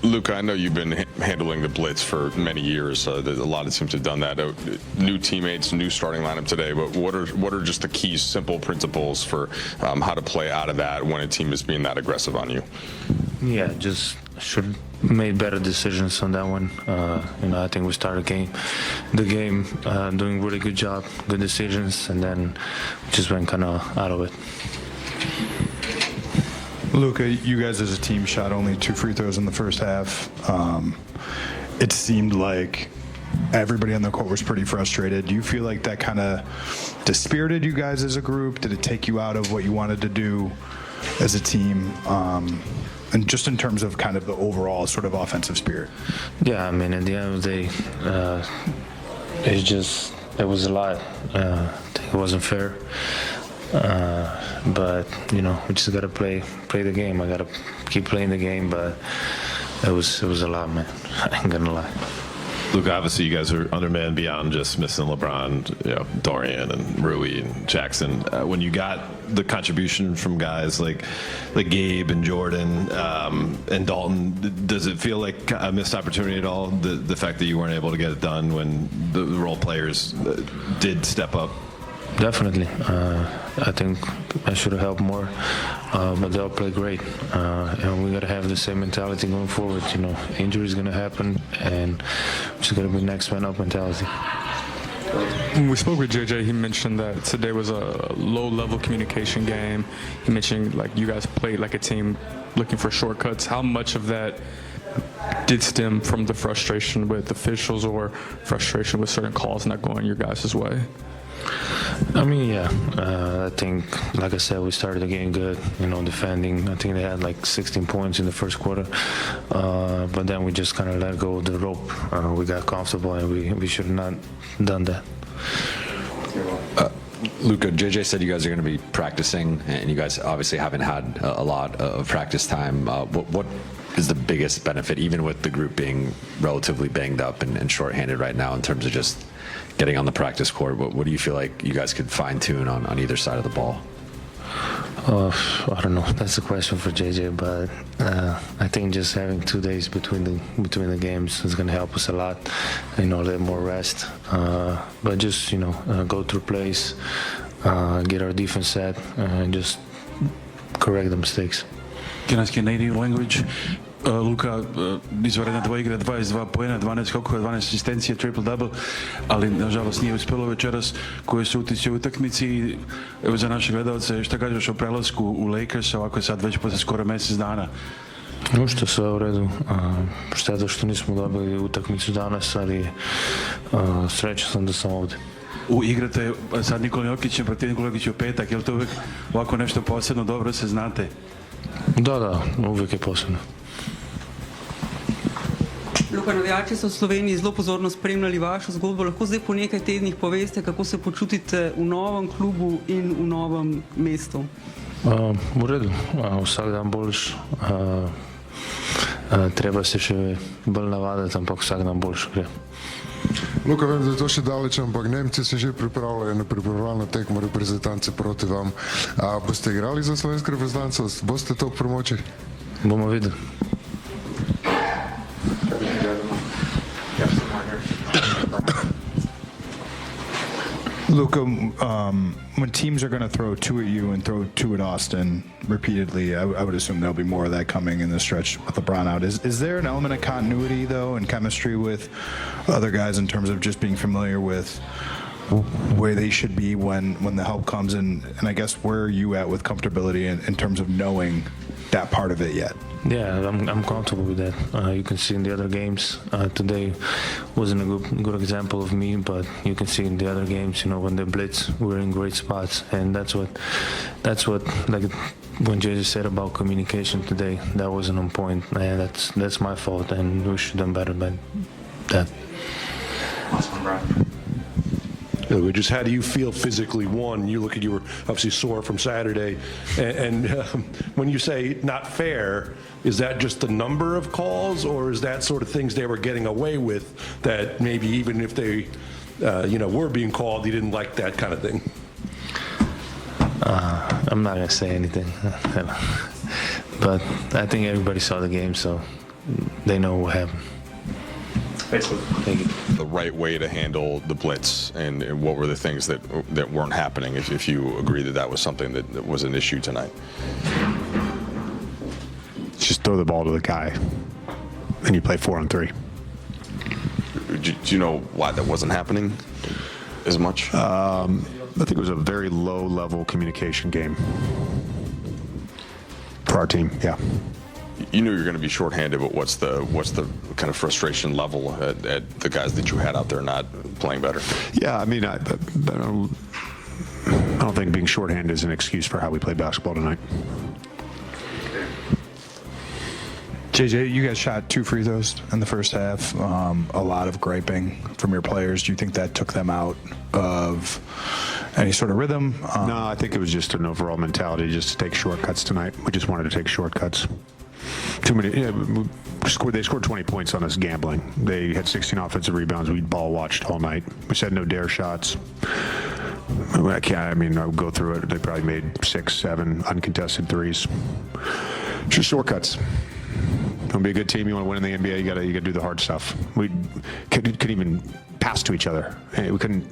Luka, I know you've been handling the blitz for many years. A lot of teams have done that. New teammates, new starting lineup today. But what are just the key, simple principles for how to play out of that when a team is being that aggressive on you? Yeah, just should made better decisions on that one. I think we started the game doing really good job, good decisions, and then just went kind of out of it. Luka, you guys as a team shot only 2 free throws in the first half. It seemed like everybody on the court was pretty frustrated. Do you feel like that kind of dispirited you guys as a group? Did it take you out of what you wanted to do as a team? And just in terms of kind of the overall sort of offensive spirit? Yeah, I mean, at the end of the day, it was a lot. I think it wasn't fair. But we just gotta play the game. I gotta keep playing the game, but it was a lot, man. I ain't gonna lie. Luka, obviously you guys are undermanned beyond just missing LeBron, Dorian and Rui and Jackson. When you got the contribution from guys like Gabe and Jordan and Dalton, does it feel like a missed opportunity at all? The fact that you weren't able to get it done when the role players did step up? Definitely. I think I should have helped more, but they all play great. And we got to have the same mentality going forward. Injury is going to happen, and just got to be next man up mentality. When we spoke with JJ, he mentioned that today was a low-level communication game. He mentioned you guys played like a team looking for shortcuts. How much of that did stem from the frustration with officials or frustration with certain calls not going your guys' way? I mean, yeah. I think, like I said, we started the game good, defending. I think they had 16 points in the first quarter. But then we just kind of let go of the rope. We got comfortable, and we should have not done that. Luka, JJ said you guys are going to be practicing, and you guys obviously haven't had a lot of practice time. What is the biggest benefit, even with the group being relatively banged up and shorthanded right now, in terms of just getting on the practice court? What do you feel like you guys could fine-tune on either side of the ball? I don't know. That's a question for JJ, but I think just having 2 days between the games is going to help us a lot. A little more rest, but just go through plays, get our defense set, and just correct the mistakes. Can I speak native language? Luka, izvanredna dvojigra, 22 poena, 12 skokova, 12 asistencija, triple-double, ali nažalost nije uspjelo večeras. Koji su utisci u utakmici? Evo za naše gledalce, šta kažeš o prelasku u Lakers, ovako je sad već posle skoro mjesec dana? Što sve u redu. Šteta što nismo dobili utakmicu danas, ali srećan sam da sam ovdje. Igrate sad Nikola Jokićem protiv Nikola Jokića u petak, je li to uvijek ovako nešto posebno, dobro se znate? Da, uvijek je posebno. Luka, navijači so v Sloveniji zelo pozorno spremljali vašo zgodbo. Lahko zdaj po nekaj tednih poveste, kako se počutite v novem klubu in v novem mestu? V redu, vsak dan boljš. Treba se še bolj navaditi, ampak vsak dan boljš gre. Luka, vem, da je to še daleč, ampak Nemci se že pripravljajo na pripravljalno tekmo reprezentance proti vam. Boste igrali za slovensko reprezentanco? Boste to pomoči? Bomo videli. Luka, when teams are going to throw 2 at you and throw 2 at Austin repeatedly, I would assume there'll be more of that coming in the stretch with LeBron out. Is there an element of continuity, though, and chemistry with other guys in terms of just being familiar with where they should be when the help comes? And I guess where are you at with comfortability in terms of knowing that part of it yet? Yeah, I'm comfortable with that. You can see in the other games. Today wasn't a good example of me, but you can see in the other games, when they blitz, we're in great spots, and that's what like when JJ said about communication today, that wasn't on point. And that's my fault, and we should have done better than that. Last one, Brian. Just how do you feel physically? One, you look at, you were obviously sore from Saturday, and when you say not fair, is that just the number of calls, or is that sort of things they were getting away with that maybe even if they, were being called, you didn't like that kind of thing? I'm not gonna say anything, but I think everybody saw the game, so they know what happened. Thank you. The right way to handle the blitz, and what were the things that weren't happening, if you agree that was something that was an issue tonight? Just throw the ball to the guy, and you play 4-on-3. Do you know why that wasn't happening as much? I think it was a very low-level communication game for our team. Yeah. You knew you were going to be shorthanded, but what's the kind of frustration level at the guys that you had out there not playing better? Yeah, I mean, I don't think being shorthanded is an excuse for how we play basketball tonight. JJ, you guys shot 2 free throws in the first half. A lot of griping from your players. Do you think that took them out of any sort of rhythm? No, I think it was just an overall mentality just to take shortcuts tonight. We just wanted to take shortcuts. Too many. Yeah, they scored 20 points on us gambling. They had 16 offensive rebounds. We ball watched all night. We said no dare shots. I'll go through it. They probably made 6, 7 uncontested threes. Just shortcuts. You want to be a good team, you want to win in the NBA, you got to do the hard stuff. We couldn't even pass to each other. We couldn't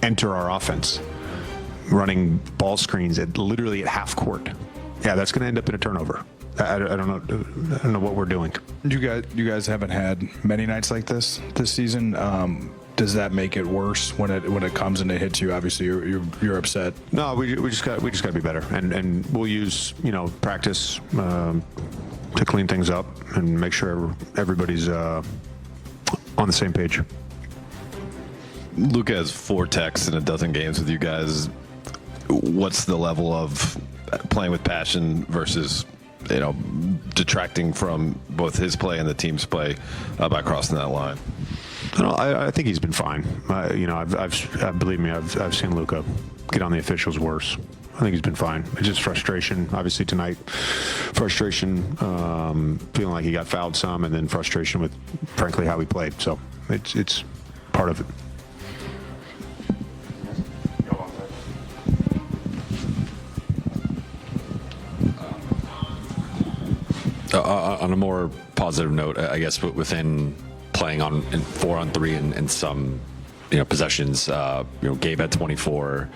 enter our offense. Running ball screens literally at half court. Yeah, that's going to end up in a turnover. I don't know what we're doing. You guys haven't had many nights like this season. Does that make it worse when it comes and it hits you? Obviously, you're upset. No, we just got to be better, and we'll use practice to clean things up and make sure everybody's on the same page. Luka has 4 techs in a dozen games with you guys. What's the level of playing with passion versus detracting from both his play and the team's play by crossing that line? I think he's been fine. Believe me, I've seen Luka get on the officials worse. I think he's been fine. It's just frustration. Obviously tonight, frustration, feeling like he got fouled some, and then frustration with, frankly, how he played. So it's part of it. On a more positive note, I guess within playing on 4-on-3 and some possessions, Gabe had 24,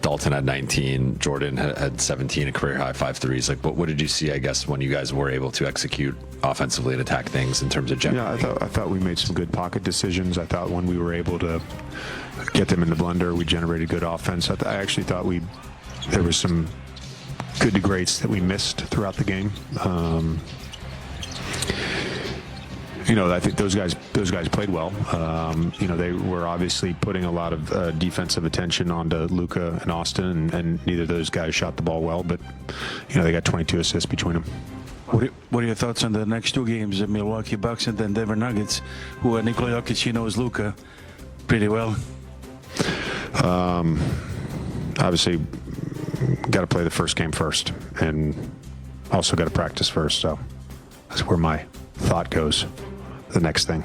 Dalton had 19, Jordan had 17, a career high 5 threes. Like, what did you see, I guess, when you guys were able to execute offensively and attack things in terms of generating? Yeah, I thought we made some good pocket decisions. I thought when we were able to get them in the blender, we generated good offense. I actually thought there was some good to greats that we missed throughout the game. I think those guys played well. They were obviously putting a lot of defensive attention onto Luka and Austin, and neither of those guys shot the ball well, but they got 22 assists between them. What are your thoughts on the next 2 games, the Milwaukee Bucks and then Denver Nuggets, who Nikola Jokic knows Luka pretty well? Obviously, got to play the first game first, and also got to practice first. So that's where my thought goes. The next thing.